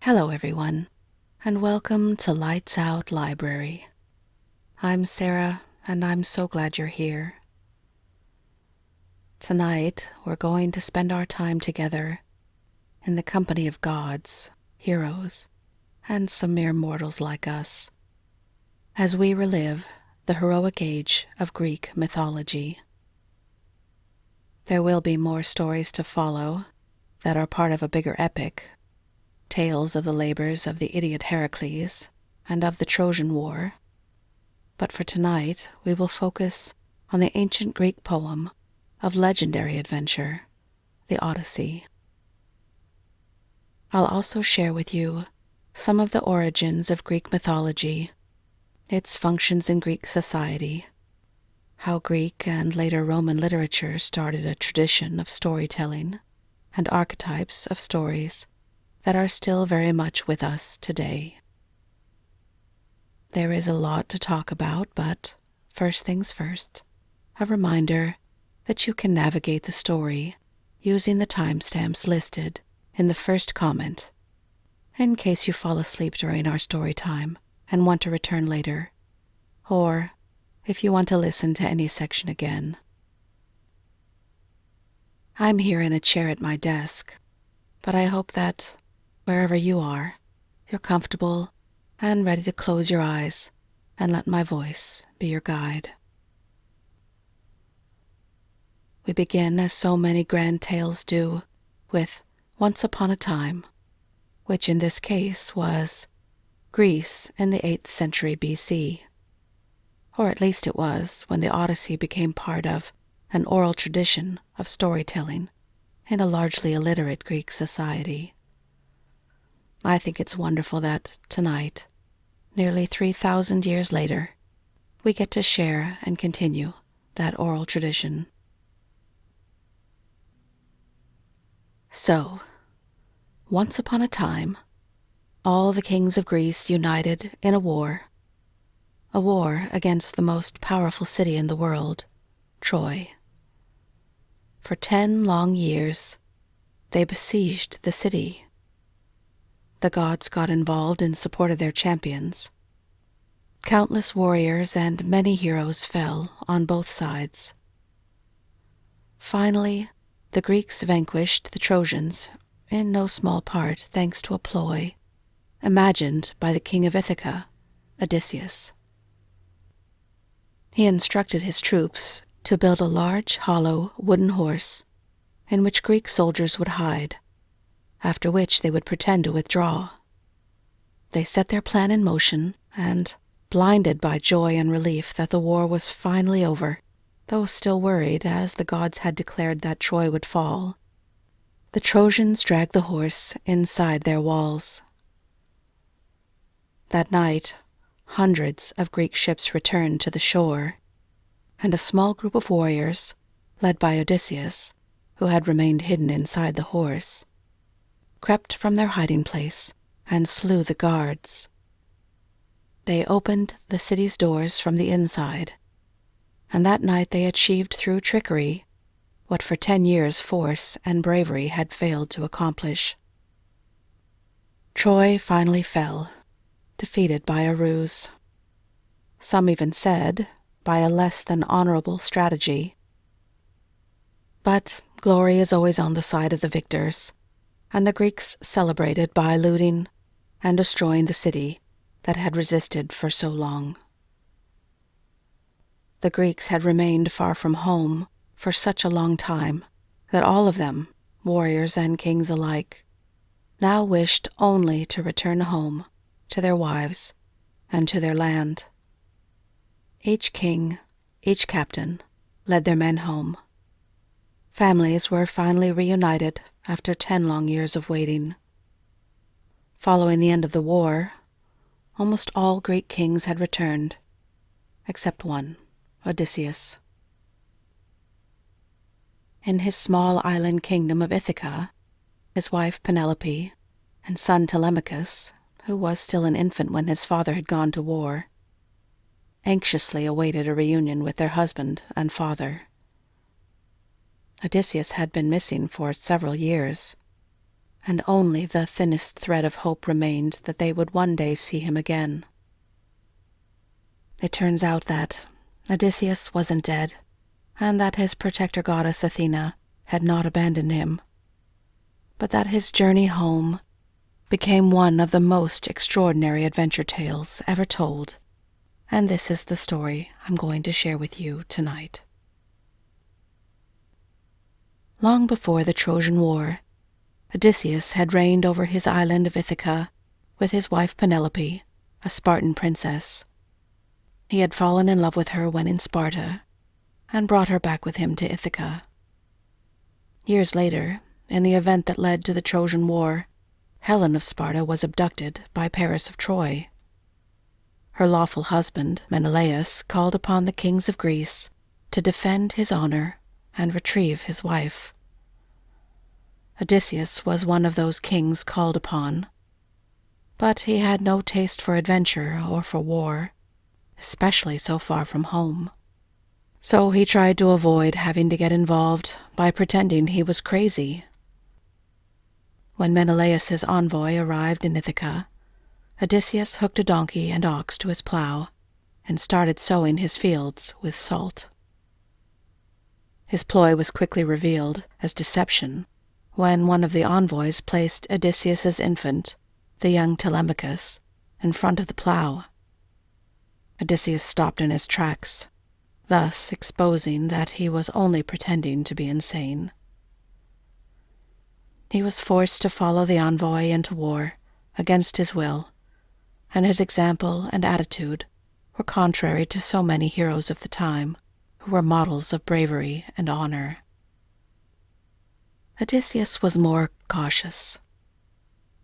Hello everyone, and welcome to Lights Out Library. I'm Sarah, and I'm so glad you're here. Tonight, we're going to spend our time together in the company of gods, heroes, and some mere mortals like us, as we relive the heroic age of Greek mythology. There will be more stories to follow that are part of a bigger epic, tales of the labors of the idiot Heracles and of the Trojan War. But for tonight, we will focus on the ancient Greek poem of legendary adventure, the Odyssey. I'll also share with you some of the origins of Greek mythology, its functions in Greek society, how Greek and later Roman literature started a tradition of storytelling and archetypes of stories that are still very much with us today. There is a lot to talk about, but first things first, a reminder that you can navigate the story using the timestamps listed in the first comment, in case you fall asleep during our story time and want to return later, or if you want to listen to any section again. I'm here in a chair at my desk, but I hope that wherever you are, you're comfortable and ready to close your eyes and let my voice be your guide. We begin, as so many grand tales do, with Once Upon a Time, which in this case was Greece in the 8th century BC. Or at least it was when the Odyssey became part of an oral tradition of storytelling in a largely illiterate Greek society. I think it's wonderful that tonight, nearly 3,000 years later, we get to share and continue that oral tradition. So, once upon a time, all the kings of Greece united in a war against the most powerful city in the world, Troy. For 10 long years, they besieged the city. The gods got involved in support of their champions. Countless warriors and many heroes fell on both sides. Finally, the Greeks vanquished the Trojans, in no small part thanks to a ploy imagined by the king of Ithaca, Odysseus. He instructed his troops to build a large, hollow, wooden horse in which Greek soldiers would hide, after which they would pretend to withdraw. They set their plan in motion, and, blinded by joy and relief that the war was finally over, though still worried as the gods had declared that Troy would fall, the Trojans dragged the horse inside their walls. That night, hundreds of Greek ships returned to the shore, and a small group of warriors, led by Odysseus, who had remained hidden inside the horse, crept from their hiding place and slew the guards. They opened the city's doors from the inside, and that night they achieved through trickery what for 10 years force and bravery had failed to accomplish. Troy finally fell, defeated by a ruse. Some even said, by a less than honorable strategy. But glory is always on the side of the victors, and the Greeks celebrated by looting and destroying the city that had resisted for so long. The Greeks had remained far from home for such a long time that all of them, warriors and kings alike, now wished only to return home to their wives and to their land. Each king, each captain, led their men home. Families were finally reunited after 10 long years of waiting. Following the end of the war, almost all Greek kings had returned, except one, Odysseus. In his small island kingdom of Ithaca, his wife Penelope and son Telemachus, who was still an infant when his father had gone to war, anxiously awaited a reunion with their husband and father. Odysseus had been missing for several years, and only the thinnest thread of hope remained that they would one day see him again. It turns out that Odysseus wasn't dead, and that his protector goddess Athena had not abandoned him, but that his journey home became one of the most extraordinary adventure tales ever told, and this is the story I'm going to share with you tonight. Long before the Trojan War, Odysseus had reigned over his island of Ithaca with his wife Penelope, a Spartan princess. He had fallen in love with her when in Sparta, and brought her back with him to Ithaca. Years later, in the event that led to the Trojan War, Helen of Sparta was abducted by Paris of Troy. Her lawful husband, Menelaus, called upon the kings of Greece to defend his honor and retrieve his wife. Odysseus was one of those kings called upon, but he had no taste for adventure or for war, especially so far from home. So he tried to avoid having to get involved by pretending he was crazy. When Menelaus's envoy arrived in Ithaca, Odysseus hooked a donkey and ox to his plow and started sowing his fields with salt. His ploy was quickly revealed as deception when one of the envoys placed Odysseus's infant, the young Telemachus, in front of the plow. Odysseus stopped in his tracks, thus exposing that he was only pretending to be insane. He was forced to follow the envoy into war against his will, and his example and attitude were contrary to so many heroes of the time who were models of bravery and honor. Odysseus was more cautious.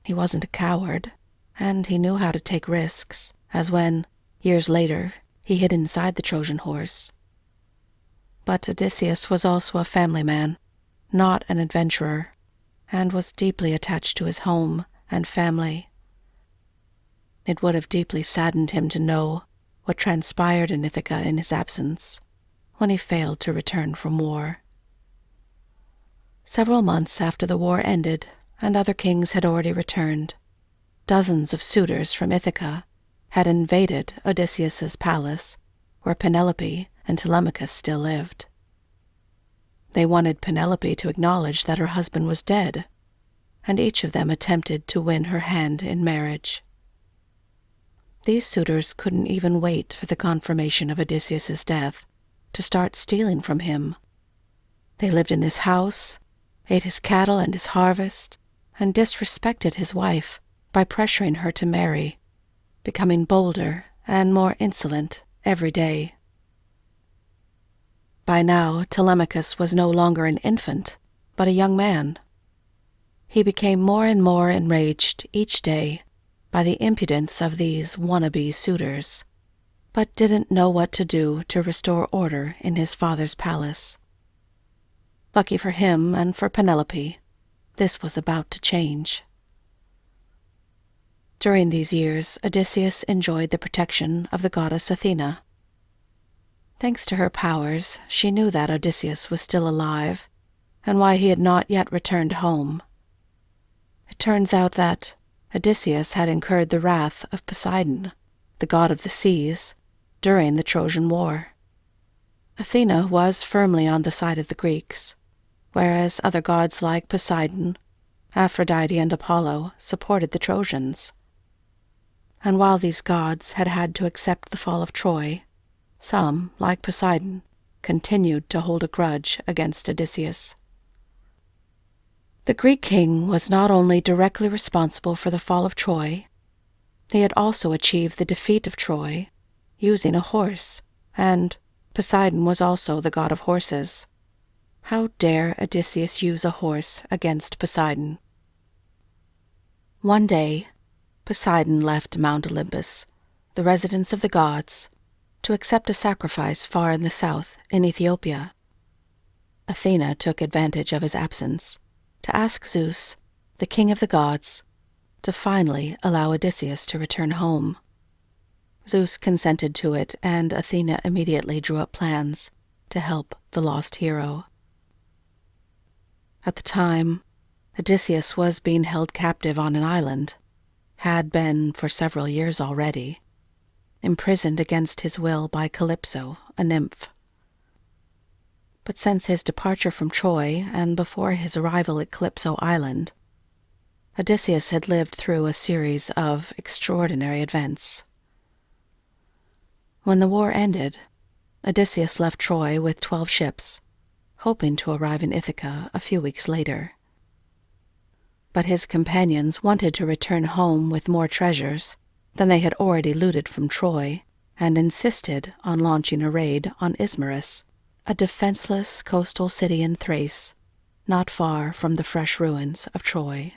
He wasn't a coward, and he knew how to take risks, as when, years later, he hid inside the Trojan Horse. But Odysseus was also a family man, not an adventurer, and was deeply attached to his home and family. It would have deeply saddened him to know what transpired in Ithaca in his absence, when he failed to return from war. Several months after the war ended and other kings had already returned, dozens of suitors from Ithaca had invaded Odysseus's palace, where Penelope and Telemachus still lived. They wanted Penelope to acknowledge that her husband was dead, and each of them attempted to win her hand in marriage. These suitors couldn't even wait for the confirmation of Odysseus's death to start stealing from him. They lived in his house, ate his cattle and his harvest, and disrespected his wife by pressuring her to marry, becoming bolder and more insolent every day. By now, Telemachus was no longer an infant, but a young man. He became more and more enraged each day by the impudence of these wannabe suitors, but didn't know what to do to restore order in his father's palace. Lucky for him and for Penelope, this was about to change. During these years, Odysseus enjoyed the protection of the goddess Athena. Thanks to her powers, she knew that Odysseus was still alive, and why he had not yet returned home. It turns out that Odysseus had incurred the wrath of Poseidon, the god of the seas, during the Trojan War. Athena was firmly on the side of the Greeks, whereas other gods like Poseidon, Aphrodite, and Apollo supported the Trojans. And while these gods had had to accept the fall of Troy, some, like Poseidon, continued to hold a grudge against Odysseus. The Greek king was not only directly responsible for the fall of Troy, he had also achieved the defeat of Troy using a horse, and Poseidon was also the god of horses. How dare Odysseus use a horse against Poseidon? One day, Poseidon left Mount Olympus, the residence of the gods, to accept a sacrifice far in the south in Ethiopia. Athena took advantage of his absence to ask Zeus, the king of the gods, to finally allow Odysseus to return home. Zeus consented to it, and Athena immediately drew up plans to help the lost hero. At the time, Odysseus was being held captive on an island, had been for several years already, imprisoned against his will by Calypso, a nymph. But since his departure from Troy and before his arrival at Calypso Island, Odysseus had lived through a series of extraordinary events. When the war ended, Odysseus left Troy with 12 ships, hoping to arrive in Ithaca a few weeks later. But his companions wanted to return home with more treasures than they had already looted from Troy, and insisted on launching a raid on Ismarus, a defenseless coastal city in Thrace, not far from the fresh ruins of Troy.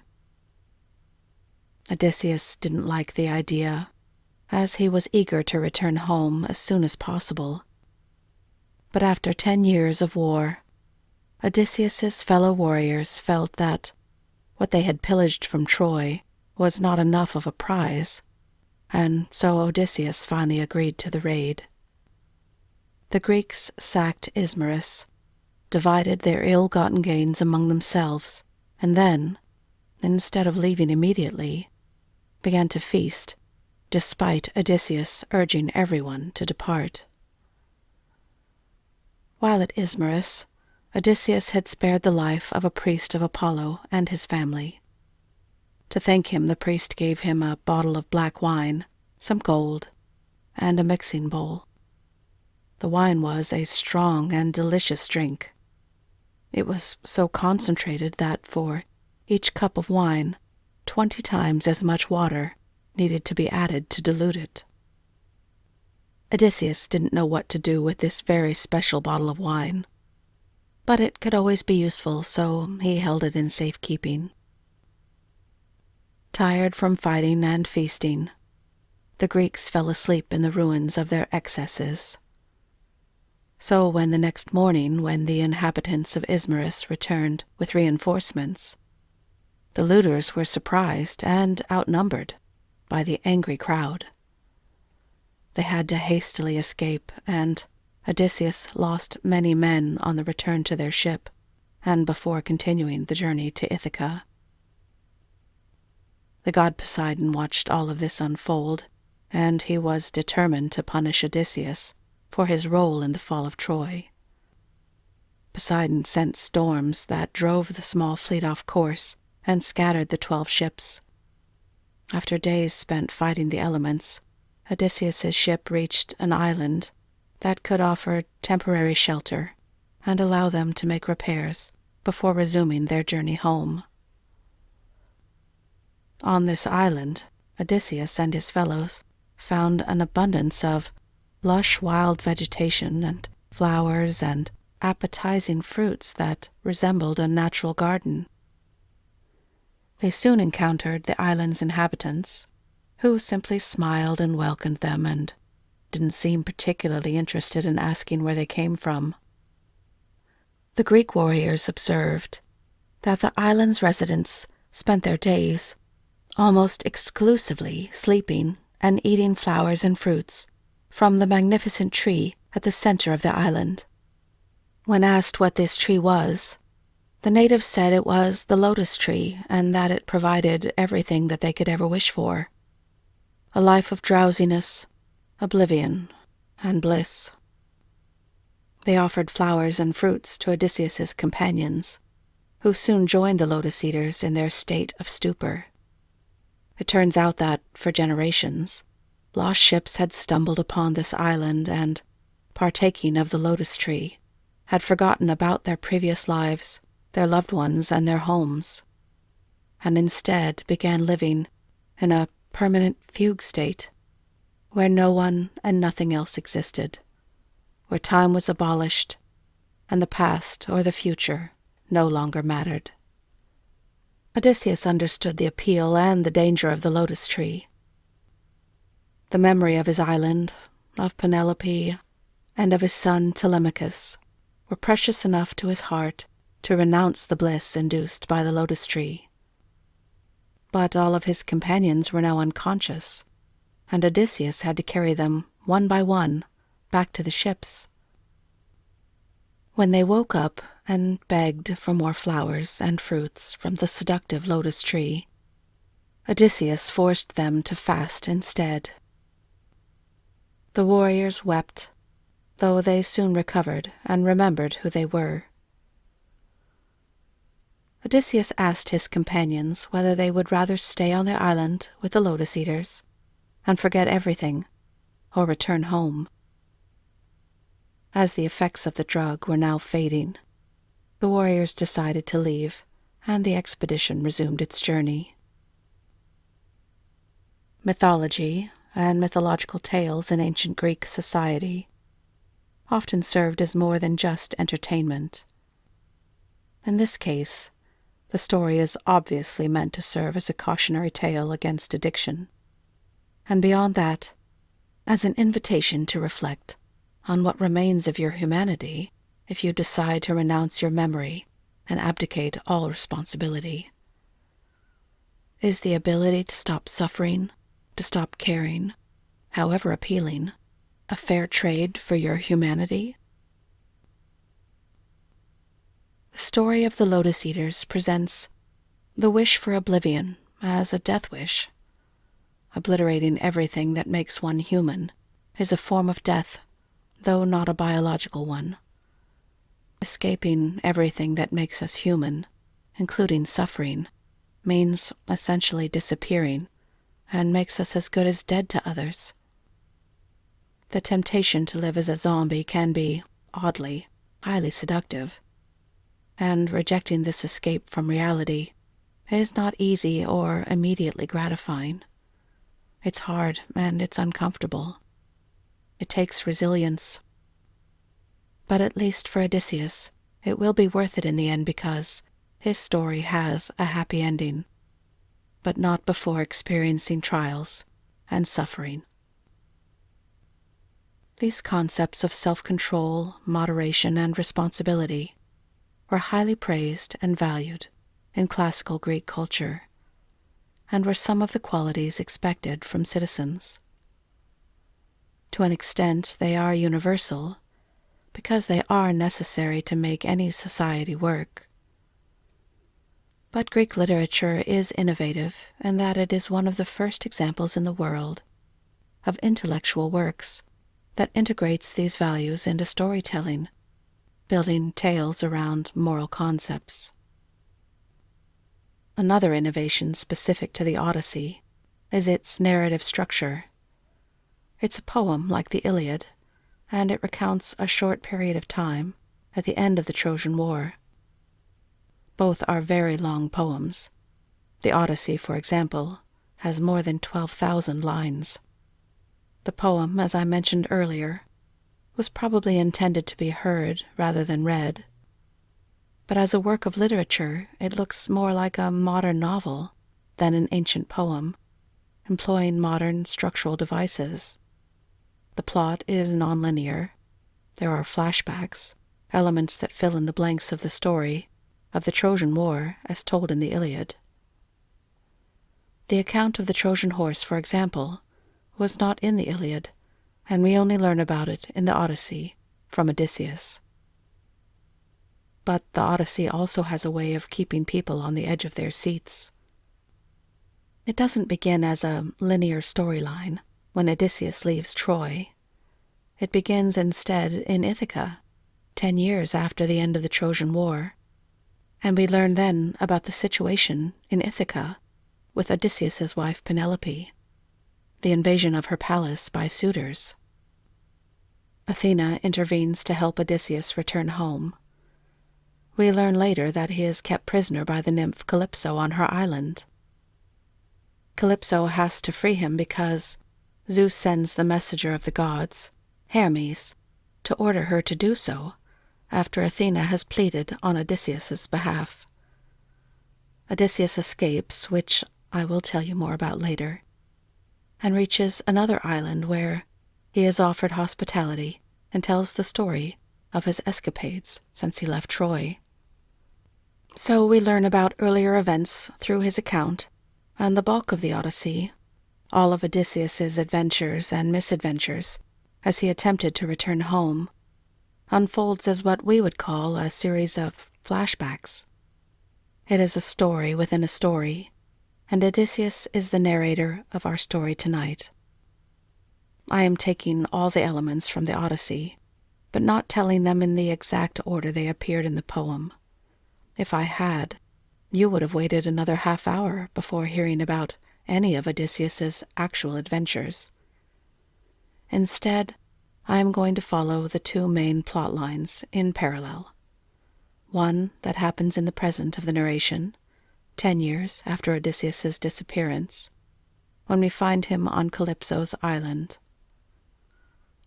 Odysseus didn't like the idea, as he was eager to return home as soon as possible. But after 10 years of war, Odysseus's fellow warriors felt that what they had pillaged from Troy was not enough of a prize, and so Odysseus finally agreed to the raid. The Greeks sacked Ismarus, divided their ill-gotten gains among themselves, and then, instead of leaving immediately, began to feast, despite Odysseus urging everyone to depart. While at Ismarus, Odysseus had spared the life of a priest of Apollo and his family. To thank him, the priest gave him a bottle of black wine, some gold, and a mixing bowl. The wine was a strong and delicious drink. It was so concentrated that for each cup of wine, 20 times as much water needed to be added to dilute it. Odysseus didn't know what to do with this very special bottle of wine, but it could always be useful, so he held it in safekeeping. Tired from fighting and feasting, the Greeks fell asleep in the ruins of their excesses. So when the next morning, when the inhabitants of Ismarus returned with reinforcements, the looters were surprised and outnumbered by the angry crowd. They had to hastily escape, and Odysseus lost many men on the return to their ship and before continuing the journey to Ithaca. The god Poseidon watched all of this unfold, and he was determined to punish Odysseus for his role in the fall of Troy. Poseidon sent storms that drove the small fleet off course and scattered the 12 ships. After days spent fighting the elements, Odysseus's ship reached an island that could offer temporary shelter and allow them to make repairs before resuming their journey home. On this island, Odysseus and his fellows found an abundance of lush wild vegetation and flowers and appetizing fruits that resembled a natural garden. They soon encountered the island's inhabitants, who simply smiled and welcomed them and didn't seem particularly interested in asking where they came from. The Greek warriors observed that the island's residents spent their days almost exclusively sleeping and eating flowers and fruits from the magnificent tree at the center of the island. When asked what this tree was, the natives said it was the lotus tree and that it provided everything that they could ever wish for: a life of drowsiness, oblivion, and bliss. They offered flowers and fruits to Odysseus's companions, who soon joined the Lotus Eaters in their state of stupor. It turns out that, for generations, lost ships had stumbled upon this island and, partaking of the lotus tree, had forgotten about their previous lives, their loved ones, and their homes, and instead began living in a permanent fugue state, where no one and nothing else existed, where time was abolished, and the past or the future no longer mattered. Odysseus understood the appeal and the danger of the lotus tree. The memory of his island, of Penelope, and of his son Telemachus were precious enough to his heart to renounce the bliss induced by the lotus tree. But all of his companions were now unconscious, and Odysseus had to carry them, one by one, back to the ships. When they woke up and begged for more flowers and fruits from the seductive lotus tree, Odysseus forced them to fast instead. The warriors wept, though they soon recovered and remembered who they were. Odysseus asked his companions whether they would rather stay on the island with the Lotus Eaters and forget everything, or return home. As the effects of the drug were now fading, the warriors decided to leave, and the expedition resumed its journey. Mythology and mythological tales in ancient Greek society often served as more than just entertainment. In this case, the story is obviously meant to serve as a cautionary tale against addiction, and beyond that, as an invitation to reflect on what remains of your humanity if you decide to renounce your memory and abdicate all responsibility. Is the ability to stop suffering, to stop caring, however appealing, a fair trade for your humanity? The story of the Lotus Eaters presents the wish for oblivion as a death wish. Obliterating everything that makes one human is a form of death, though not a biological one. Escaping everything that makes us human, including suffering, means essentially disappearing and makes us as good as dead to others. The temptation to live as a zombie can be, oddly, highly seductive, and rejecting this escape from reality is not easy or immediately gratifying. It's hard and it's uncomfortable. It takes resilience. But at least for Odysseus, it will be worth it in the end because his story has a happy ending, but not before experiencing trials and suffering. These concepts of self-control, moderation, and responsibility were highly praised and valued in classical Greek culture, and were some of the qualities expected from citizens. To an extent, they are universal, because they are necessary to make any society work. But Greek literature is innovative in that it is one of the first examples in the world of intellectual works that integrates these values into storytelling, building tales around moral concepts. Another innovation specific to the Odyssey is its narrative structure. It's a poem like the Iliad, and it recounts a short period of time at the end of the Trojan War. Both are very long poems. The Odyssey, for example, has more than 12,000 lines. The poem, as I mentioned earlier, was probably intended to be heard rather than read. But as a work of literature, it looks more like a modern novel than an ancient poem, employing modern structural devices. The plot is nonlinear. There are flashbacks, elements that fill in the blanks of the story of the Trojan War as told in the Iliad. The account of the Trojan Horse, for example, was not in the Iliad, and we only learn about it in the Odyssey from Odysseus. But the Odyssey also has a way of keeping people on the edge of their seats. It doesn't begin as a linear storyline when Odysseus leaves Troy. It begins instead in Ithaca, 10 years after the end of the Trojan War, and we learn then about the situation in Ithaca with Odysseus's wife Penelope, the invasion of her palace by suitors. Athena intervenes to help Odysseus return home. We learn later that he is kept prisoner by the nymph Calypso on her island. Calypso has to free him because Zeus sends the messenger of the gods, Hermes, to order her to do so after Athena has pleaded on Odysseus's behalf. Odysseus escapes, which I will tell you more about later, and reaches another island where he is offered hospitality and tells the story of his escapades since he left Troy. So we learn about earlier events through his account, and the bulk of the Odyssey, all of Odysseus's adventures and misadventures as he attempted to return home, unfolds as what we would call a series of flashbacks. It is a story within a story, and Odysseus is the narrator of our story tonight. I am taking all the elements from the Odyssey, but not telling them in the exact order they appeared in the poem. If I had, you would have waited another half-hour before hearing about any of Odysseus's actual adventures. Instead, I am going to follow the two main plot lines in parallel. One that happens in the present of the narration, 10 years after Odysseus's disappearance, when we find him on Calypso's island.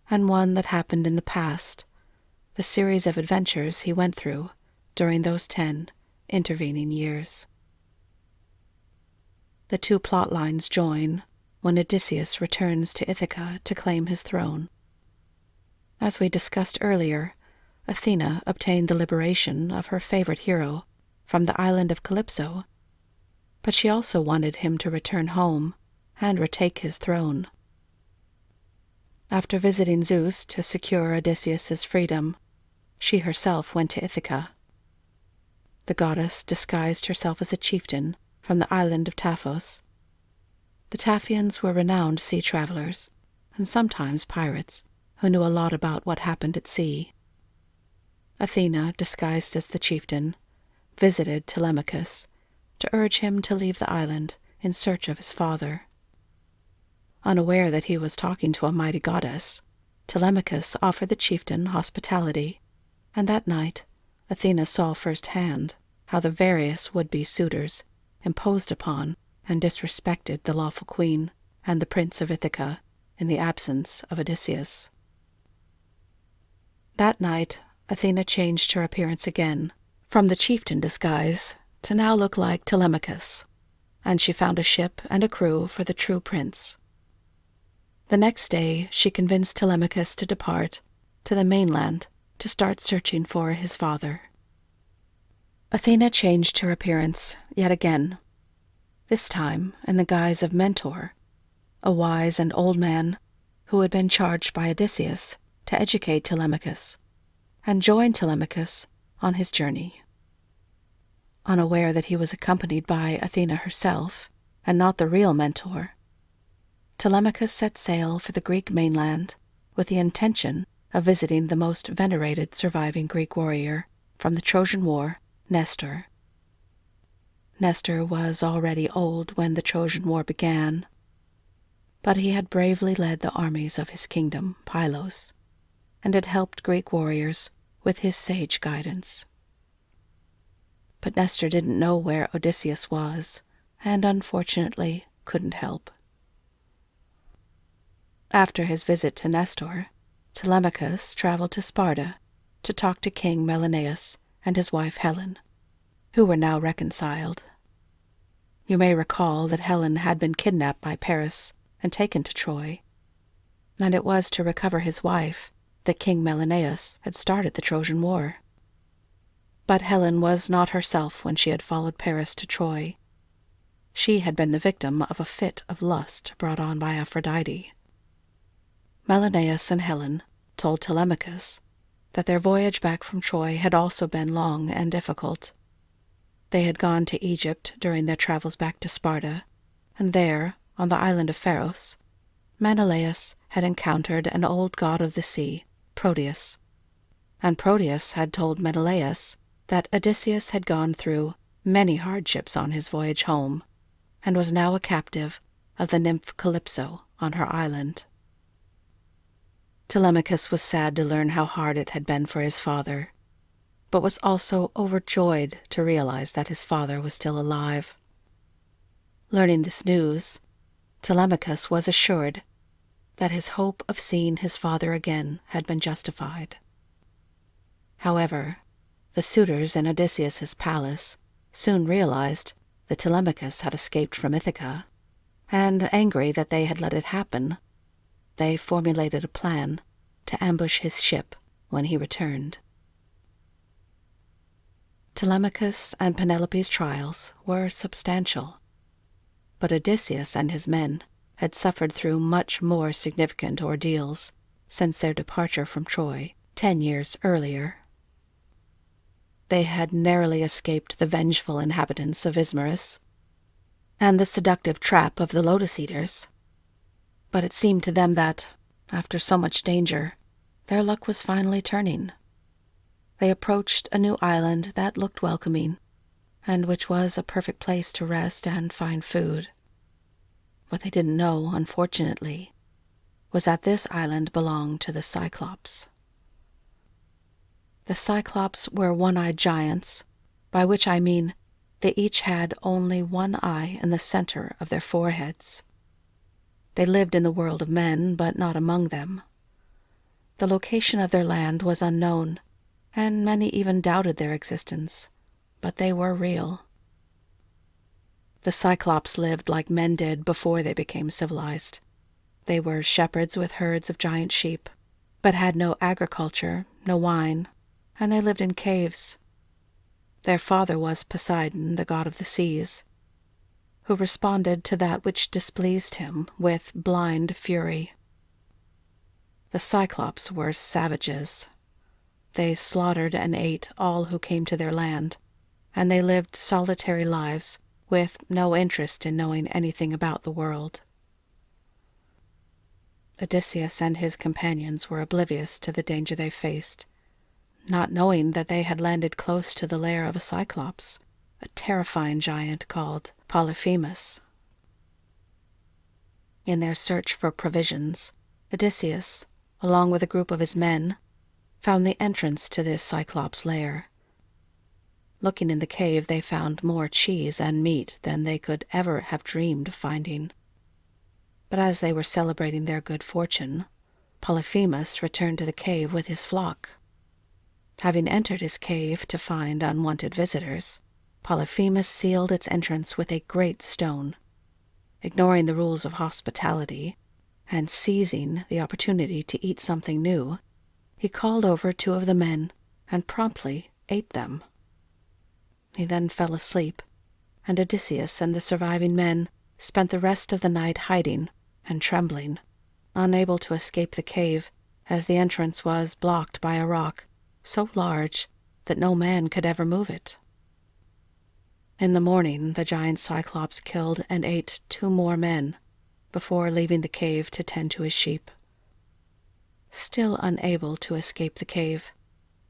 And one that happened in the past, the series of adventures he went through during those 10 intervening years. The two plot lines join when Odysseus returns to Ithaca to claim his throne. As we discussed earlier, Athena obtained the liberation of her favorite hero from the island of Calypso, but she also wanted him to return home and retake his throne. After visiting Zeus to secure Odysseus's freedom, she herself went to Ithaca. The goddess disguised herself as a chieftain from the island of Taphos. The Taphians were renowned sea travelers, and sometimes pirates, who knew a lot about what happened at sea. Athena, disguised as the chieftain, visited Telemachus to urge him to leave the island in search of his father. Unaware that he was talking to a mighty goddess, Telemachus offered the chieftain hospitality, and that night Athena saw firsthand how the various would-be suitors imposed upon and disrespected the lawful queen and the prince of Ithaca in the absence of Odysseus. That night, Athena changed her appearance again, from the chieftain disguise to now look like Telemachus, and she found a ship and a crew for the true prince. The next day, she convinced Telemachus to depart to the mainland to start searching for his father. Athena changed her appearance yet again, this time in the guise of Mentor, a wise and old man who had been charged by Odysseus to educate Telemachus and join Telemachus on his journey. Unaware that he was accompanied by Athena herself and not the real Mentor, Telemachus set sail for the Greek mainland with the intention of visiting the most venerated surviving Greek warrior from the Trojan War, Nestor. Nestor was already old when the Trojan War began, but he had bravely led the armies of his kingdom, Pylos, and had helped Greek warriors with his sage guidance. But Nestor didn't know where Odysseus was, and unfortunately couldn't help. After his visit to Nestor, Telemachus traveled to Sparta to talk to King Menelaus and his wife Helen, who were now reconciled. You may recall that Helen had been kidnapped by Paris and taken to Troy, and it was to recover his wife that King Menelaus had started the Trojan War. But Helen was not herself when she had followed Paris to Troy. She had been the victim of a fit of lust brought on by Aphrodite. Menelaus and Helen told Telemachus that their voyage back from Troy had also been long and difficult. They had gone to Egypt during their travels back to Sparta, and there, on the island of Pharos, Menelaus had encountered an old god of the sea, Proteus, and Proteus had told Menelaus that Odysseus had gone through many hardships on his voyage home, and was now a captive of the nymph Calypso on her island. Telemachus was sad to learn how hard it had been for his father, but was also overjoyed to realize that his father was still alive. Learning this news, Telemachus was assured that his hope of seeing his father again had been justified. However, the suitors in Odysseus's palace soon realized that Telemachus had escaped from Ithaca, and angry that they had let it happen, they formulated a plan to ambush his ship when he returned. Telemachus and Penelope's trials were substantial, but Odysseus and his men had suffered through much more significant ordeals since their departure from Troy 10 years earlier. They had narrowly escaped the vengeful inhabitants of Ismarus and the seductive trap of the Lotus Eaters, but it seemed to them that, after so much danger, their luck was finally turning. They approached a new island that looked welcoming, and which was a perfect place to rest and find food. What they didn't know, unfortunately, was that this island belonged to the Cyclops. The Cyclops were one-eyed giants, by which I mean they each had only one eye in the center of their foreheads. They lived in the world of men, but not among them. The location of their land was unknown, and many even doubted their existence, but they were real. The Cyclops lived like men did before they became civilized. They were shepherds with herds of giant sheep, but had no agriculture, no wine, and they lived in caves. Their father was Poseidon, the god of the seas, who responded to that which displeased him with blind fury. The Cyclops were savages. They slaughtered and ate all who came to their land, and they lived solitary lives with no interest in knowing anything about the world. Odysseus and his companions were oblivious to the danger they faced, not knowing that they had landed close to the lair of a Cyclops, a terrifying giant called Polyphemus. In their search for provisions, Odysseus, along with a group of his men, found the entrance to this Cyclops' lair. Looking in the cave, they found more cheese and meat than they could ever have dreamed of finding. But as they were celebrating their good fortune, Polyphemus returned to the cave with his flock. Having entered his cave to find unwanted visitors, Polyphemus sealed its entrance with a great stone. Ignoring the rules of hospitality, and seizing the opportunity to eat something new, he called over 2 of the men and promptly ate them. He then fell asleep, and Odysseus and the surviving men spent the rest of the night hiding and trembling, unable to escape the cave, as the entrance was blocked by a rock so large that no man could ever move it. In the morning, the giant Cyclops killed and ate 2 more men before leaving the cave to tend to his sheep. Still unable to escape the cave,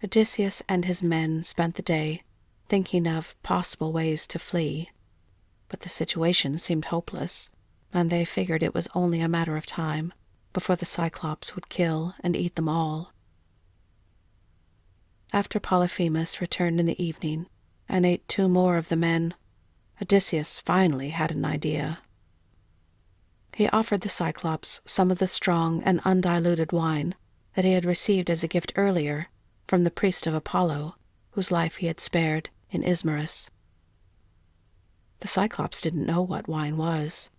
Odysseus and his men spent the day thinking of possible ways to flee, but the situation seemed hopeless, and they figured it was only a matter of time before the Cyclops would kill and eat them all. After Polyphemus returned in the evening and ate 2 more of the men, Odysseus finally had an idea. He offered the Cyclops some of the strong and undiluted wine that he had received as a gift earlier from the priest of Apollo, whose life he had spared in Ismarus. The Cyclops didn't know what wine was,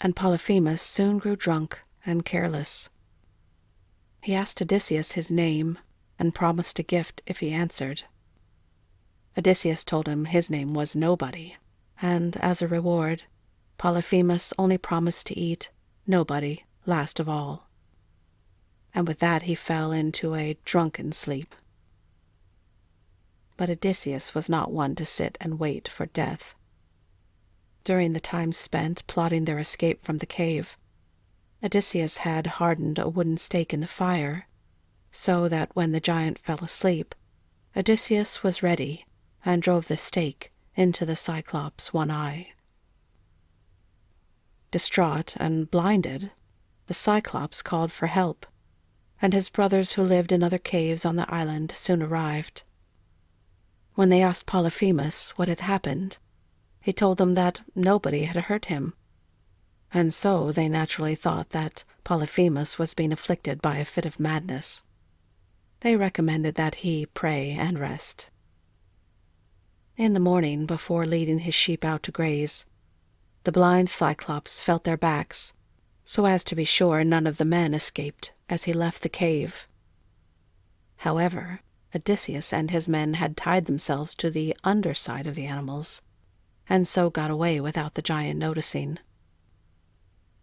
and Polyphemus soon grew drunk and careless. He asked Odysseus his name and promised a gift if he answered. Odysseus told him his name was Nobody, and as a reward, Polyphemus only promised to eat Nobody last of all. And with that he fell into a drunken sleep. But Odysseus was not one to sit and wait for death. During the time spent plotting their escape from the cave, Odysseus had hardened a wooden stake in the fire, so that when the giant fell asleep, Odysseus was ready and drove the stake into the Cyclops' one eye. Distraught and blinded, the Cyclops called for help, and his brothers who lived in other caves on the island soon arrived. When they asked Polyphemus what had happened, he told them that nobody had hurt him, and so they naturally thought that Polyphemus was being afflicted by a fit of madness. They recommended that he pray and rest. In the morning, before leading his sheep out to graze, the blind Cyclops felt their backs, so as to be sure none of the men escaped as he left the cave. However, Odysseus and his men had tied themselves to the underside of the animals, and so got away without the giant noticing.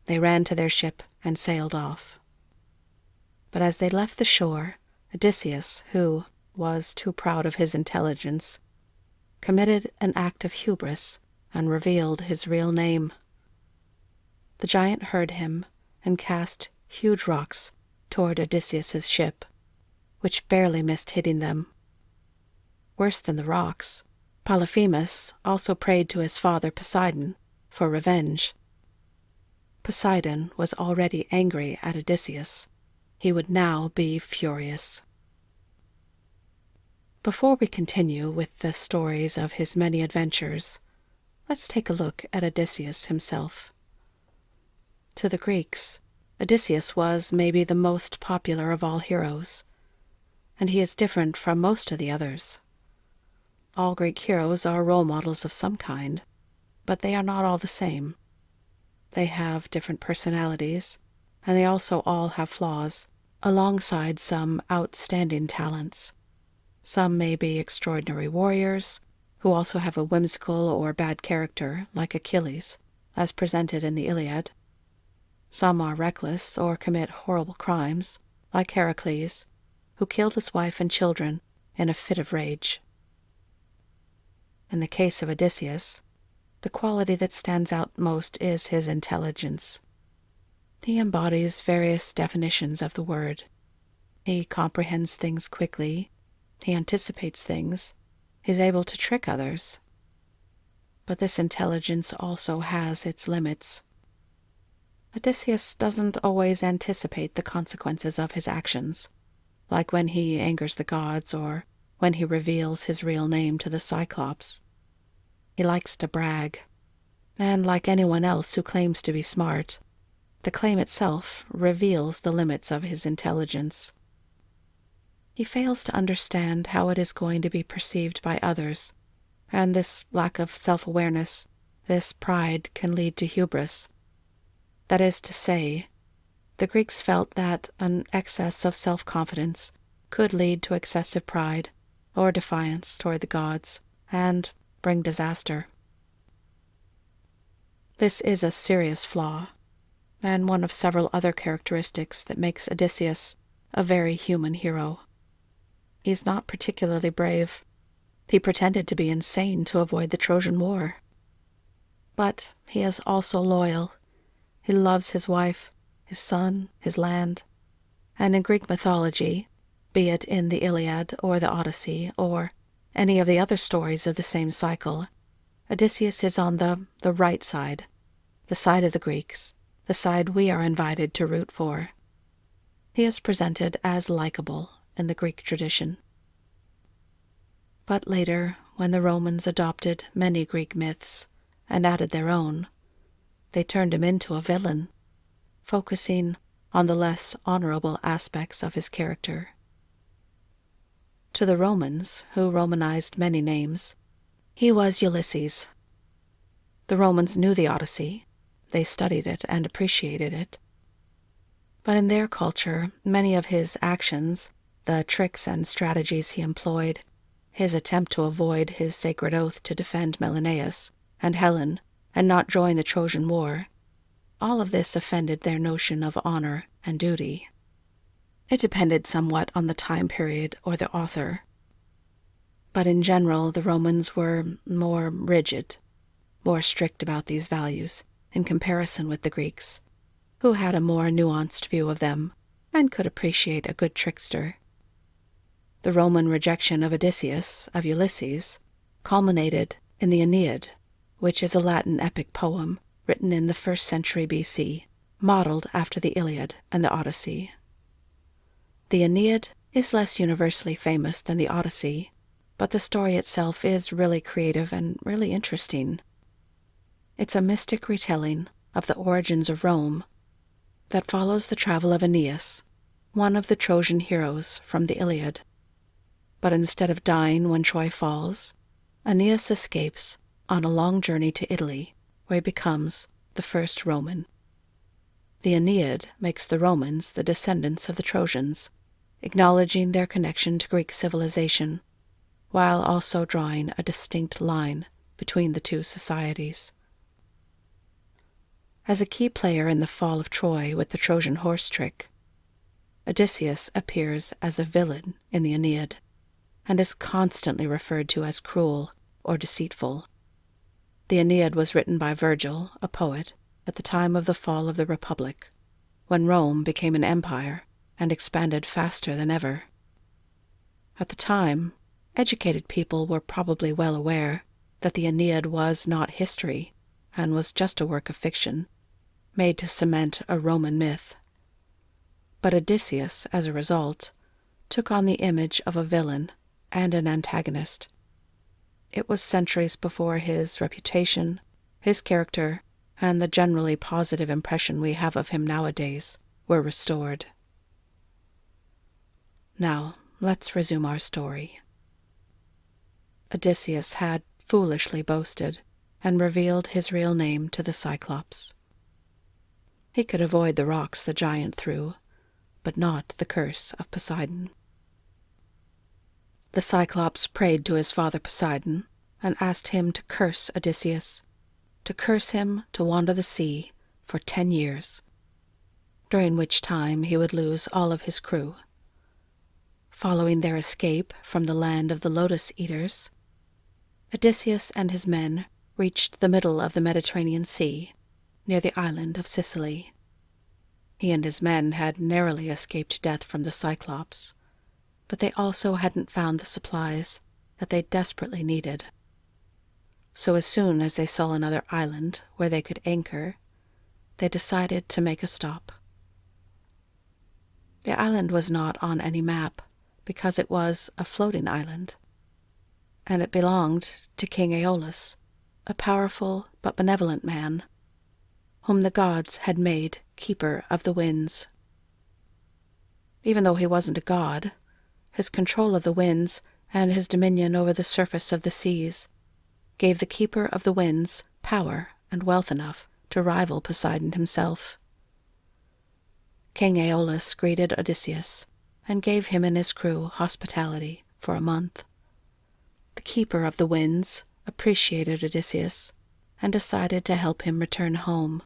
They ran to their ship and sailed off. But as they left the shore, Odysseus, who was too proud of his intelligence, committed an act of hubris and revealed his real name. The giant heard him and cast huge rocks toward Odysseus's ship, which barely missed hitting them. Worse than the rocks, Polyphemus also prayed to his father Poseidon for revenge. Poseidon was already angry at Odysseus. He would now be furious. Before we continue with the stories of his many adventures, let's take a look at Odysseus himself. To the Greeks, Odysseus was maybe the most popular of all heroes, and he is different from most of the others. All Greek heroes are role models of some kind, but they are not all the same. They have different personalities, and they also all have flaws, alongside some outstanding talents. Some may be extraordinary warriors, who also have a whimsical or bad character, like Achilles, as presented in the Iliad. Some are reckless or commit horrible crimes, like Heracles, who killed his wife and children in a fit of rage. In the case of Odysseus, the quality that stands out most is his intelligence. He embodies various definitions of the word. He comprehends things quickly, he anticipates things, he's able to trick others. But this intelligence also has its limits. Odysseus doesn't always anticipate the consequences of his actions, like when he angers the gods or when he reveals his real name to the Cyclops. He likes to brag, and like anyone else who claims to be smart, the claim itself reveals the limits of his intelligence. He fails to understand how it is going to be perceived by others, and this lack of self-awareness, this pride, can lead to hubris. That is to say, the Greeks felt that an excess of self-confidence could lead to excessive pride or defiance toward the gods and bring disaster. This is a serious flaw, and one of several other characteristics that makes Odysseus a very human hero. He's not particularly brave. He pretended to be insane to avoid the Trojan War. But he is also loyal. He loves his wife, his son, his land, and in Greek mythology, be it in the Iliad or the Odyssey or any of the other stories of the same cycle, Odysseus is on the right side, the side of the Greeks, the side we are invited to root for. He is presented as likable in the Greek tradition. But later, when the Romans adopted many Greek myths and added their own, they turned him into a villain, focusing on the less honorable aspects of his character. To the Romans, who Romanized many names, he was Ulysses. The Romans knew the Odyssey, they studied it and appreciated it. But in their culture, many of his actions, the tricks and strategies he employed, his attempt to avoid his sacred oath to defend Menelaus and Helen and not join the Trojan War, all of this offended their notion of honor and duty. It depended somewhat on the time period or the author. But in general, the Romans were more rigid, more strict about these values in comparison with the Greeks, who had a more nuanced view of them and could appreciate a good trickster. The Roman rejection of Odysseus, of Ulysses, culminated in the Aeneid, which is a Latin epic poem written in the 1st century BC, modeled after the Iliad and the Odyssey. The Aeneid is less universally famous than the Odyssey, but the story itself is really creative and really interesting. It's a mystic retelling of the origins of Rome that follows the travel of Aeneas, one of the Trojan heroes from the Iliad. But instead of dying when Troy falls, Aeneas escapes on a long journey to Italy, where he becomes the first Roman. The Aeneid makes the Romans the descendants of the Trojans, acknowledging their connection to Greek civilization, while also drawing a distinct line between the two societies. As a key player in the fall of Troy with the Trojan Horse trick, Odysseus appears as a villain in the Aeneid, and is constantly referred to as cruel or deceitful. The Aeneid was written by Virgil, a poet, at the time of the fall of the Republic, when Rome became an empire and expanded faster than ever. At the time, educated people were probably well aware that the Aeneid was not history and was just a work of fiction, made to cement a Roman myth. But Odysseus, as a result, took on the image of a villain and an antagonist. It was centuries before his reputation, his character, and the generally positive impression we have of him nowadays were restored. Now, let's resume our story. Odysseus had foolishly boasted and revealed his real name to the Cyclops. He could avoid the rocks the giant threw, but not the curse of Poseidon. The Cyclops prayed to his father Poseidon and asked him to curse Odysseus, to curse him to wander the sea for 10 years, during which time he would lose all of his crew. Following their escape from the land of the Lotus Eaters, Odysseus and his men reached the middle of the Mediterranean Sea, near the island of Sicily. He and his men had narrowly escaped death from the Cyclops, but they also hadn't found the supplies that they desperately needed. So as soon as they saw another island where they could anchor, they decided to make a stop. The island was not on any map because it was a floating island, and it belonged to King Aeolus, a powerful but benevolent man, whom the gods had made keeper of the winds. Even though he wasn't a god, his control of the winds and his dominion over the surface of the seas gave the keeper of the winds power and wealth enough to rival Poseidon himself. King Aeolus greeted Odysseus and gave him and his crew hospitality for a month. The keeper of the winds appreciated Odysseus and decided to help him return home,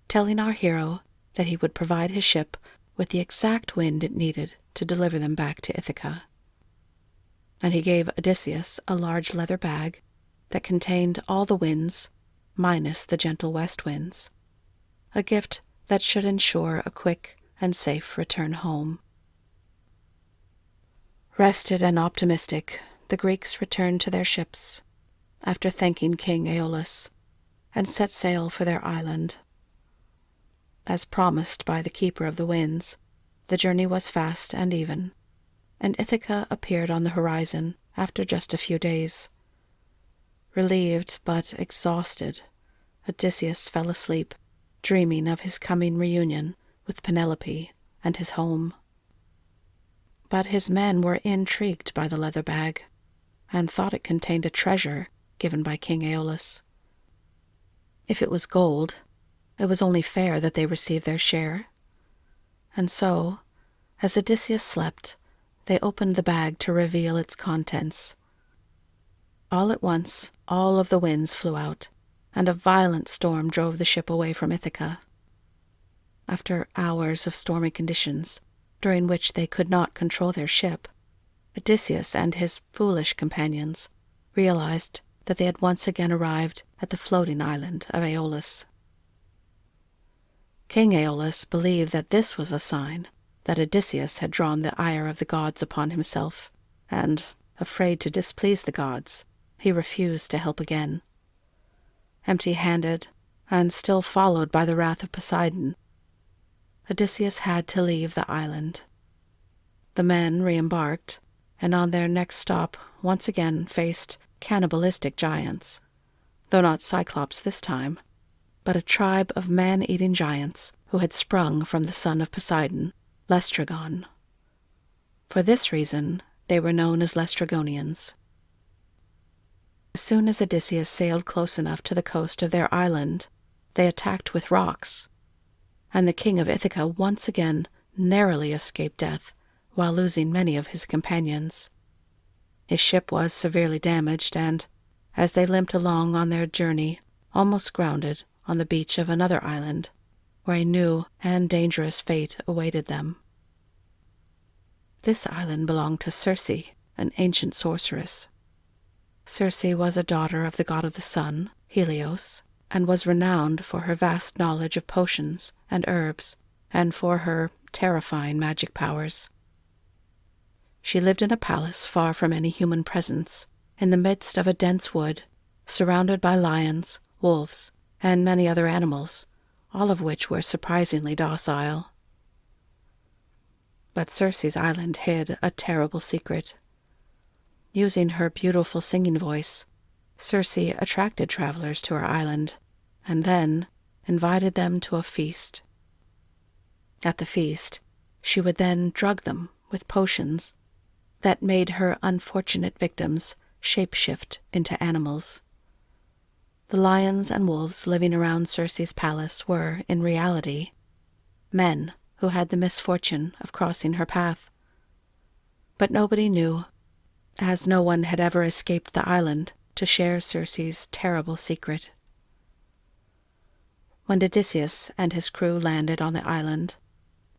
telling our hero that he would provide his ship with the exact wind it needed to deliver them back to Ithaca. And he gave Odysseus a large leather bag that contained all the winds, minus the gentle west winds, a gift that should ensure a quick and safe return home. Rested and optimistic, the Greeks returned to their ships, after thanking King Aeolus, and set sail for their island. As promised by the keeper of the winds, the journey was fast and even, and Ithaca appeared on the horizon after just a few days. Relieved but exhausted, Odysseus fell asleep, dreaming of his coming reunion with Penelope and his home. But his men were intrigued by the leather bag, and thought it contained a treasure given by King Aeolus. If it was gold, it was only fair that they receive their share. And so, as Odysseus slept, they opened the bag to reveal its contents. All at once, all of the winds flew out, and a violent storm drove the ship away from Ithaca. After hours of stormy conditions, during which they could not control their ship, Odysseus and his foolish companions realized that they had once again arrived at the floating island of Aeolus. King Aeolus believed that this was a sign that Odysseus had drawn the ire of the gods upon himself, and, afraid to displease the gods, he refused to help again. Empty-handed, and still followed by the wrath of Poseidon, Odysseus had to leave the island. The men re-embarked, and on their next stop once again faced cannibalistic giants, though not Cyclops this time, but a tribe of man-eating giants who had sprung from the son of Poseidon, Lestragon. For this reason, they were known as Lestragonians. As soon as Odysseus sailed close enough to the coast of their island, they attacked with rocks, and the king of Ithaca once again narrowly escaped death while losing many of his companions. His ship was severely damaged, and, as they limped along on their journey, almost grounded on the beach of another island, where a new and dangerous fate awaited them. This island belonged to Circe, an ancient sorceress. Circe was a daughter of the god of the sun, Helios, and was renowned for her vast knowledge of potions and herbs, and for her terrifying magic powers. She lived in a palace far from any human presence, in the midst of a dense wood, surrounded by lions, wolves, and many other animals, all of which were surprisingly docile. But Circe's island hid a terrible secret. Using her beautiful singing voice, Circe attracted travelers to her island, and then invited them to a feast. At the feast, she would then drug them with potions that made her unfortunate victims shapeshift into animals. The lions and wolves living around Circe's palace were, in reality, men who had the misfortune of crossing her path. But nobody knew, as no one had ever escaped the island to share Circe's terrible secret. When Odysseus and his crew landed on the island,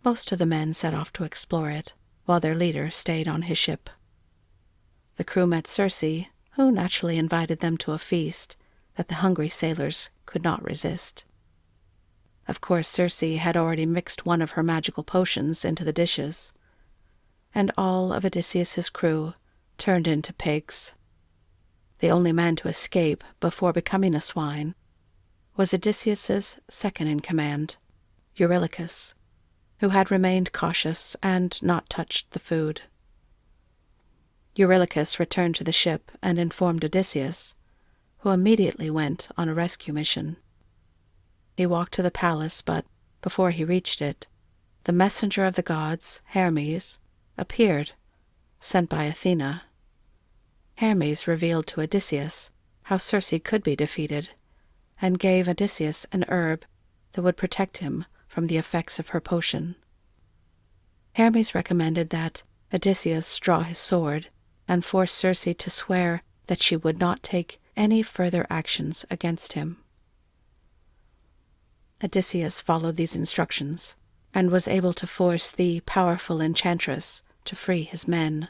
most of the men set off to explore it, while their leader stayed on his ship. The crew met Circe, who naturally invited them to a feast that the hungry sailors could not resist. Of course, Circe had already mixed one of her magical potions into the dishes, and all of Odysseus's crew turned into pigs. The only man to escape before becoming a swine was Odysseus's second-in-command, Eurylochus, who had remained cautious and not touched the food. Eurylochus returned to the ship and informed Odysseus, who immediately went on a rescue mission. He walked to the palace, but before he reached it, the messenger of the gods, Hermes, appeared, sent by Athena. Hermes revealed to Odysseus how Circe could be defeated, and gave Odysseus an herb that would protect him from the effects of her potion. Hermes recommended that Odysseus draw his sword and force Circe to swear that she would not take any further actions against him. Odysseus followed these instructions and was able to force the powerful enchantress to free his men.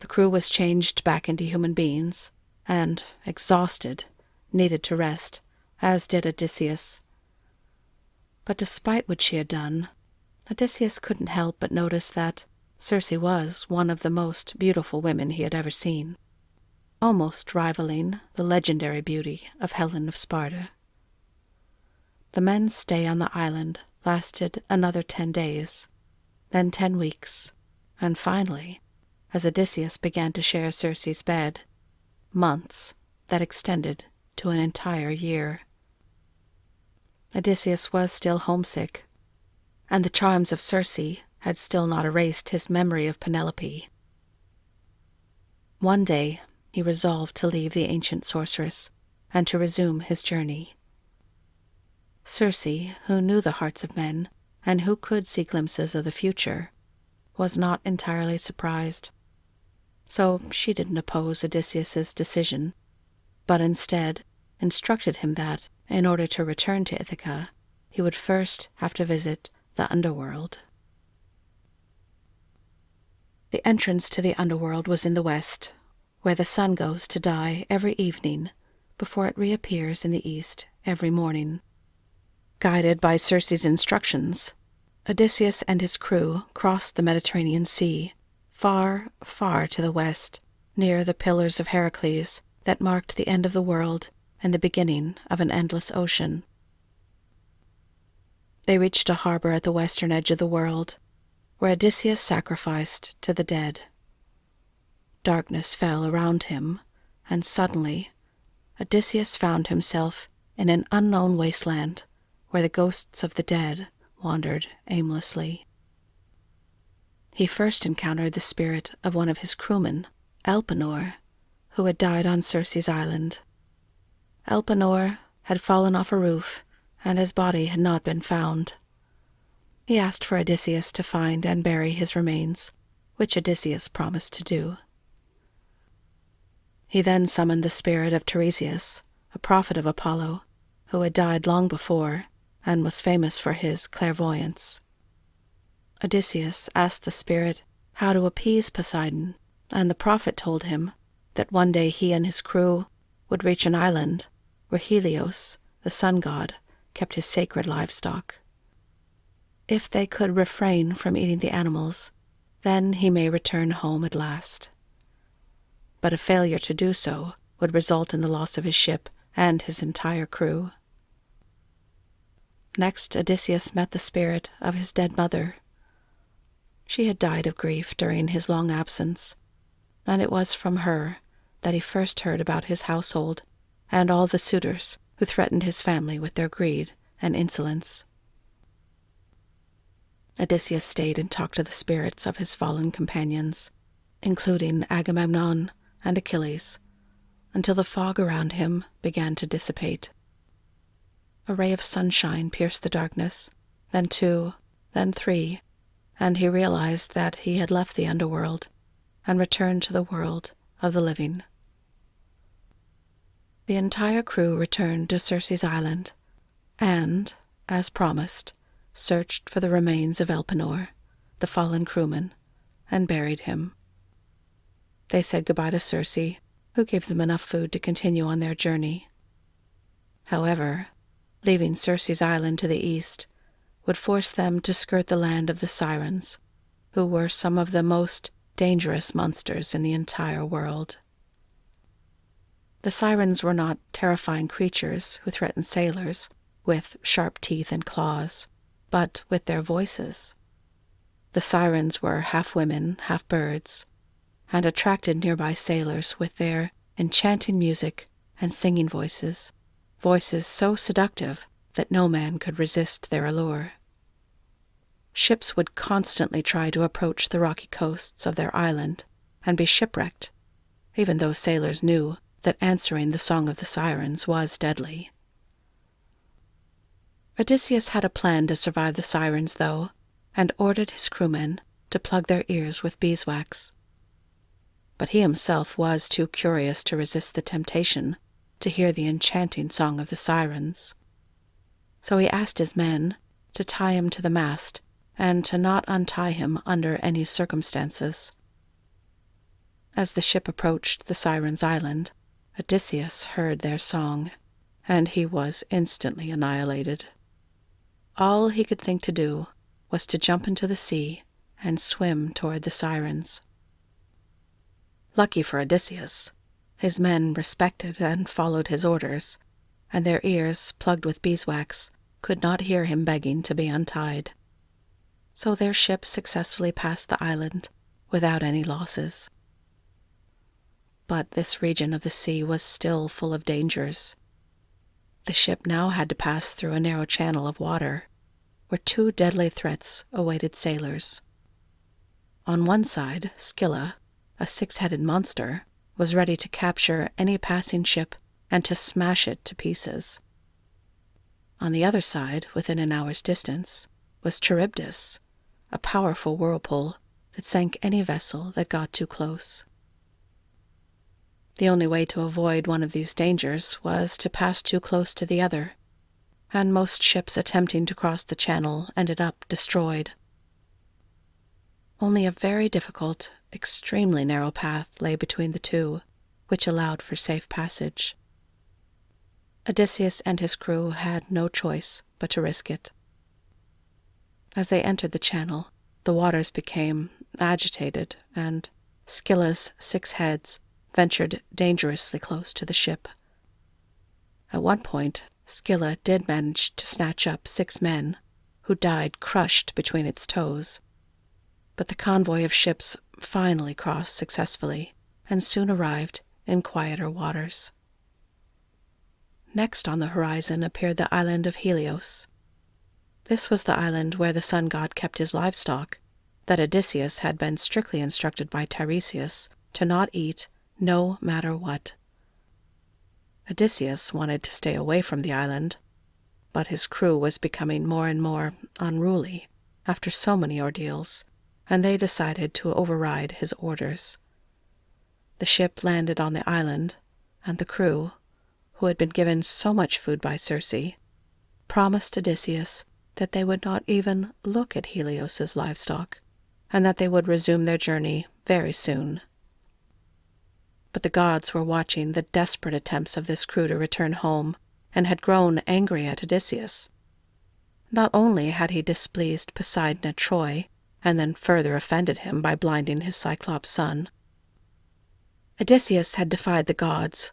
The crew was changed back into human beings and, exhausted, needed to rest, as did Odysseus. But despite what she had done, Odysseus couldn't help but notice that Circe was one of the most beautiful women he had ever seen, almost rivaling the legendary beauty of Helen of Sparta. The men's stay on the island lasted another 10 days, then 10 weeks, and finally, as Odysseus began to share Circe's bed, months that extended to an entire year. Odysseus was still homesick, and the charms of Circe had still not erased his memory of Penelope. One day, he resolved to leave the ancient sorceress and to resume his journey. Circe, who knew the hearts of men and who could see glimpses of the future, was not entirely surprised. So she didn't oppose Odysseus's decision, but instead instructed him that, in order to return to Ithaca, he would first have to visit the Underworld. The entrance to the Underworld was in the west, where the sun goes to die every evening before it reappears in the east every morning. Guided by Circe's instructions, Odysseus and his crew crossed the Mediterranean Sea, far, far to the west, near the Pillars of Heracles that marked the end of the world and the beginning of an endless ocean. They reached a harbor at the western edge of the world, where Odysseus sacrificed to the dead. Darkness fell around him, and suddenly Odysseus found himself in an unknown wasteland where the ghosts of the dead wandered aimlessly. He first encountered the spirit of one of his crewmen, Elpenor, who had died on Circe's island. Elpenor had fallen off a roof, and his body had not been found. He asked for Odysseus to find and bury his remains, which Odysseus promised to do. He then summoned the spirit of Tiresias, a prophet of Apollo, who had died long before and was famous for his clairvoyance. Odysseus asked the spirit how to appease Poseidon, and the prophet told him that one day he and his crew would reach an island where Helios, the sun god, kept his sacred livestock. If they could refrain from eating the animals, then he may return home at last. But a failure to do so would result in the loss of his ship and his entire crew. Next, Odysseus met the spirit of his dead mother. She had died of grief during his long absence, and it was from her that he first heard about his household and all the suitors who threatened his family with their greed and insolence. Odysseus stayed and talked to the spirits of his fallen companions, including Agamemnon and Achilles, until the fog around him began to dissipate. A ray of sunshine pierced the darkness, then two, then three, and he realized that he had left the underworld and returned to the world of the living. The entire crew returned to Circe's island and, as promised, searched for the remains of Elpenor, the fallen crewman, and buried him. They said goodbye to Circe, who gave them enough food to continue on their journey. However, leaving Circe's island to the east would force them to skirt the land of the Sirens, who were some of the most dangerous monsters in the entire world. The Sirens were not terrifying creatures who threatened sailors with sharp teeth and claws, but with their voices. The Sirens were half women, half birds, and attracted nearby sailors with their enchanting music and singing voices, voices so seductive that no man could resist their allure. Ships would constantly try to approach the rocky coasts of their island and be shipwrecked, even though sailors knew that answering the song of the Sirens was deadly. Odysseus had a plan to survive the Sirens, though, and ordered his crewmen to plug their ears with beeswax. But he himself was too curious to resist the temptation to hear the enchanting song of the Sirens. So he asked his men to tie him to the mast and to not untie him under any circumstances. As the ship approached the Sirens' island, Odysseus heard their song, and he was instantly annihilated. All he could think to do was to jump into the sea and swim toward the Sirens. Lucky for Odysseus, his men respected and followed his orders, and their ears, plugged with beeswax, could not hear him begging to be untied. So their ship successfully passed the island without any losses. But this region of the sea was still full of dangers. The ship now had to pass through a narrow channel of water, where two deadly threats awaited sailors. On one side, Scylla, a six-headed monster, was ready to capture any passing ship and to smash it to pieces. On the other side, within an hour's distance, was Charybdis, a powerful whirlpool that sank any vessel that got too close. The only way to avoid one of these dangers was to pass too close to the other, and most ships attempting to cross the channel ended up destroyed. Only a very difficult, extremely narrow path lay between the two, which allowed for safe passage. Odysseus and his crew had no choice but to risk it. As they entered the channel, the waters became agitated, and Scylla's 6 heads ventured dangerously close to the ship. At one point, Scylla did manage to snatch up 6 men, who died crushed between its toes. But the convoy of ships finally crossed successfully, and soon arrived in quieter waters. Next on the horizon appeared the island of Helios. This was the island where the sun god kept his livestock, that Odysseus had been strictly instructed by Tiresias to not eat, no matter what. Odysseus wanted to stay away from the island, but his crew was becoming more and more unruly after so many ordeals, and they decided to override his orders. The ship landed on the island, and the crew, who had been given so much food by Circe, promised Odysseus that they would not even look at Helios's livestock, and that they would resume their journey very soon. But the gods were watching the desperate attempts of this crew to return home, and had grown angry at Odysseus. Not only had he displeased Poseidon at Troy, and then further offended him by blinding his Cyclops son, Odysseus had defied the gods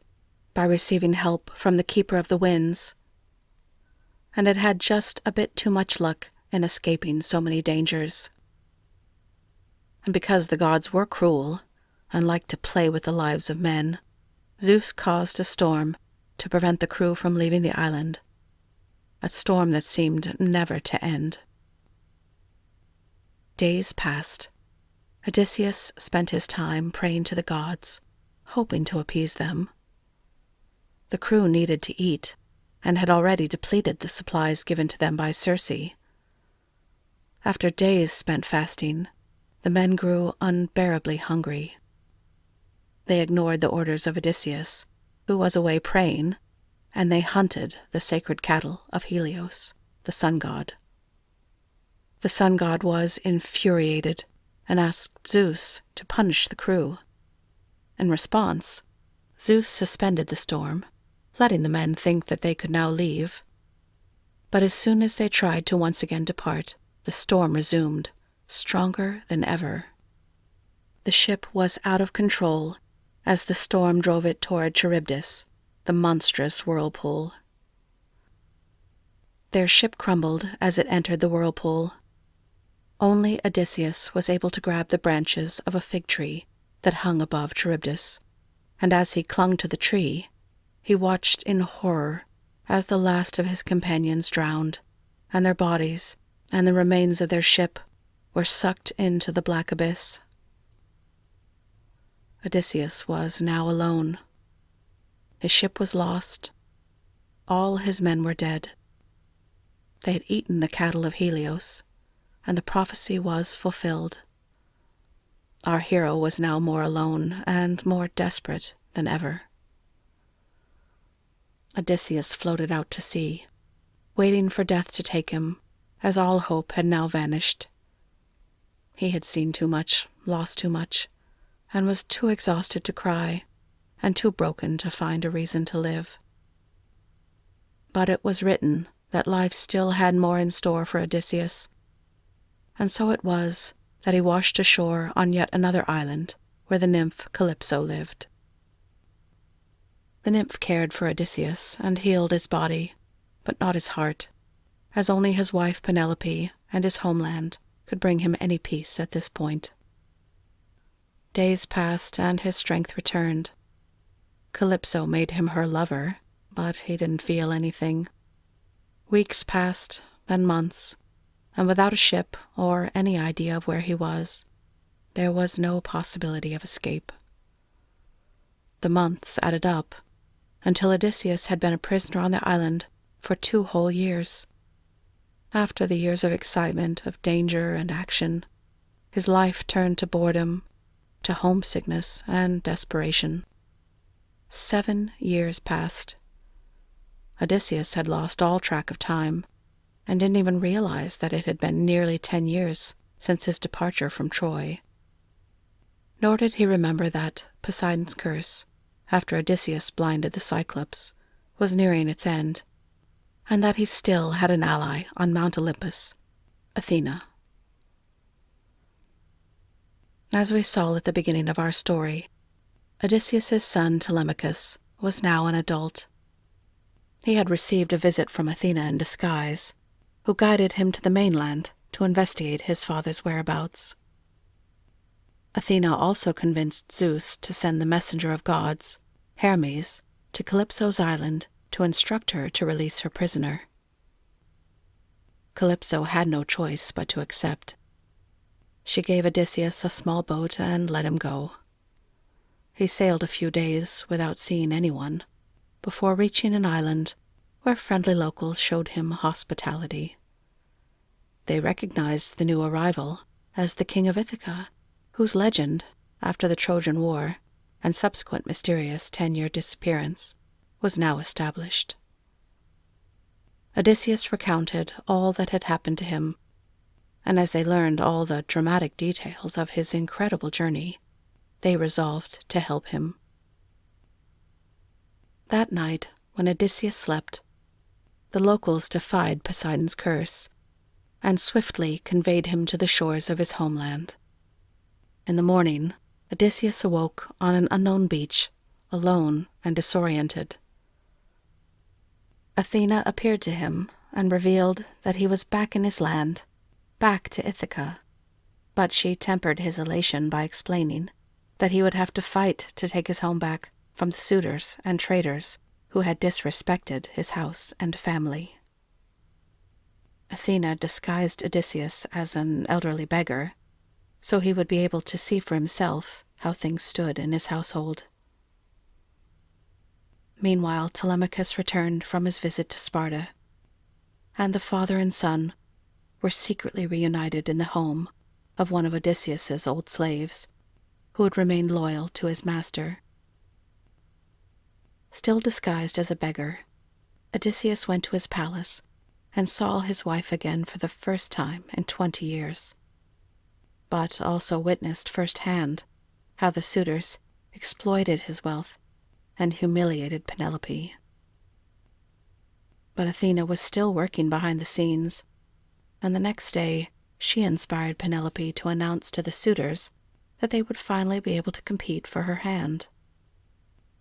by receiving help from the Keeper of the Winds, and had had just a bit too much luck in escaping so many dangers. And because the gods were cruel, and liked to play with the lives of men, Zeus caused a storm to prevent the crew from leaving the island, a storm that seemed never to end. Days passed. Odysseus spent his time praying to the gods, hoping to appease them. The crew needed to eat, and had already depleted the supplies given to them by Circe. After days spent fasting, the men grew unbearably hungry. They ignored the orders of Odysseus, who was away praying, and they hunted the sacred cattle of Helios, the sun god. The sun god was infuriated and asked Zeus to punish the crew. In response, Zeus suspended the storm, letting the men think that they could now leave. But as soon as they tried to once again depart, the storm resumed, stronger than ever. The ship was out of control as the storm drove it toward Charybdis, the monstrous whirlpool. Their ship crumbled as it entered the whirlpool. Only Odysseus was able to grab the branches of a fig tree that hung above Charybdis, and as he clung to the tree, he watched in horror as the last of his companions drowned, and their bodies and the remains of their ship were sucked into the black abyss. Odysseus was now alone. His ship was lost. All his men were dead. They had eaten the cattle of Helios, and the prophecy was fulfilled. Our hero was now more alone and more desperate than ever. Odysseus floated out to sea, waiting for death to take him, as all hope had now vanished. He had seen too much, lost too much, and was too exhausted to cry, and too broken to find a reason to live. But it was written that life still had more in store for Odysseus, and so it was that he washed ashore on yet another island where the nymph Calypso lived. The nymph cared for Odysseus and healed his body, but not his heart, as only his wife Penelope and his homeland could bring him any peace at this point. Days passed and his strength returned. Calypso made him her lover, but he didn't feel anything. Weeks passed, then months, and without a ship or any idea of where he was, there was no possibility of escape. The months added up, until Odysseus had been a prisoner on the island for 2 whole years. After the years of excitement, of danger and action, his life turned to boredom, to homesickness and desperation. 7 years passed. Odysseus had lost all track of time, and didn't even realize that it had been nearly 10 years since his departure from Troy. Nor did he remember that Poseidon's curse, after Odysseus blinded the Cyclops, was nearing its end, and that he still had an ally on Mount Olympus, Athena. As we saw at the beginning of our story, Odysseus's son Telemachus was now an adult. He had received a visit from Athena in disguise, who guided him to the mainland to investigate his father's whereabouts. Athena also convinced Zeus to send the messenger of gods, Hermes, to Calypso's island to instruct her to release her prisoner. Calypso had no choice but to accept. She gave Odysseus a small boat and let him go. He sailed a few days without seeing anyone, before reaching an island where friendly locals showed him hospitality. They recognized the new arrival as the King of Ithaca, whose legend, after the Trojan War and subsequent mysterious 10-year disappearance, was now established. Odysseus recounted all that had happened to him, and as they learned all the dramatic details of his incredible journey, they resolved to help him. That night, when Odysseus slept, the locals defied Poseidon's curse and swiftly conveyed him to the shores of his homeland. In the morning, Odysseus awoke on an unknown beach, alone and disoriented. Athena appeared to him and revealed that he was back in his land, back to Ithaca, but she tempered his elation by explaining that he would have to fight to take his home back from the suitors and traitors who had disrespected his house and family. Athena disguised Odysseus as an elderly beggar, so he would be able to see for himself how things stood in his household. Meanwhile, Telemachus returned from his visit to Sparta, and the father and son were secretly reunited in the home of one of Odysseus's old slaves, who had remained loyal to his master. Still disguised as a beggar, Odysseus went to his palace and saw his wife again for the first time in 20 years, but also witnessed firsthand how the suitors exploited his wealth and humiliated Penelope. But Athena was still working behind the scenes, and the next day she inspired Penelope to announce to the suitors that they would finally be able to compete for her hand.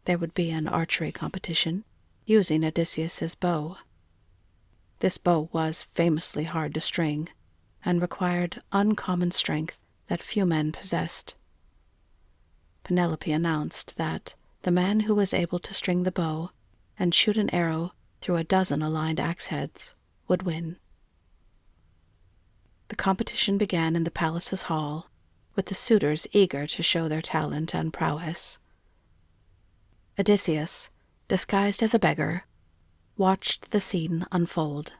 There would be an archery competition using Odysseus's bow. This bow was famously hard to string and required uncommon strength that few men possessed. Penelope announced that the man who was able to string the bow and shoot an arrow through a dozen aligned axe heads would win. The competition began in the palace's hall, with the suitors eager to show their talent and prowess. Odysseus, disguised as a beggar, watched the scene unfold.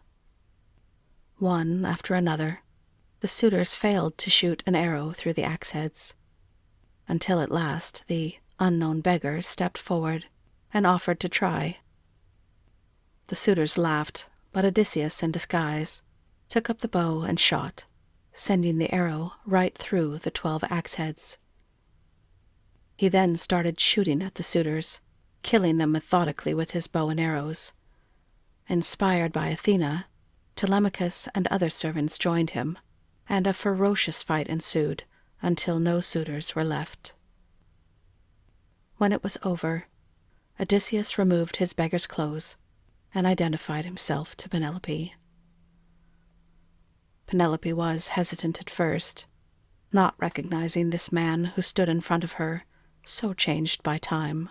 One after another, the suitors failed to shoot an arrow through the axe heads, until at last the unknown beggar stepped forward and offered to try. The suitors laughed, but Odysseus, in disguise, took up the bow and shot, sending the arrow right through the 12 axe heads. He then started shooting at the suitors, killing them methodically with his bow and arrows. Inspired by Athena, Telemachus and other servants joined him, and a ferocious fight ensued until no suitors were left. When it was over, Odysseus removed his beggar's clothes and identified himself to Penelope. Penelope was hesitant at first, not recognizing this man who stood in front of her, so changed by time.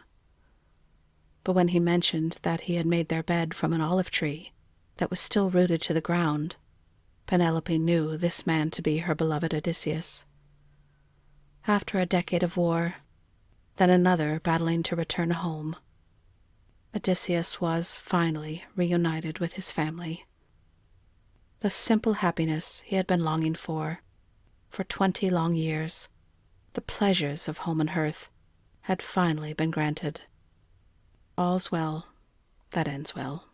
But when he mentioned that he had made their bed from an olive tree that was still rooted to the ground, Penelope knew this man to be her beloved Odysseus. After a decade of war, then another battling to return home, Odysseus was finally reunited with his family. The simple happiness he had been longing for 20 long years, the pleasures of home and hearth, had finally been granted. All's well that ends well.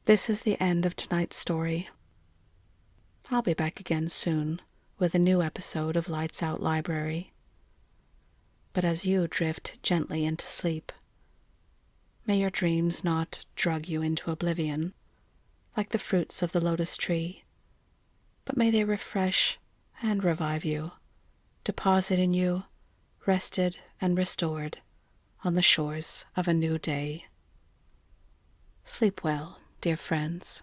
This is the end of tonight's story. I'll be back again soon with a new episode of Lights Out Library. But as you drift gently into sleep, may your dreams not drug you into oblivion, like the fruits of the lotus tree, but may they refresh and revive you, deposit in you, rested and restored, on the shores of a new day. Sleep well, dear friends.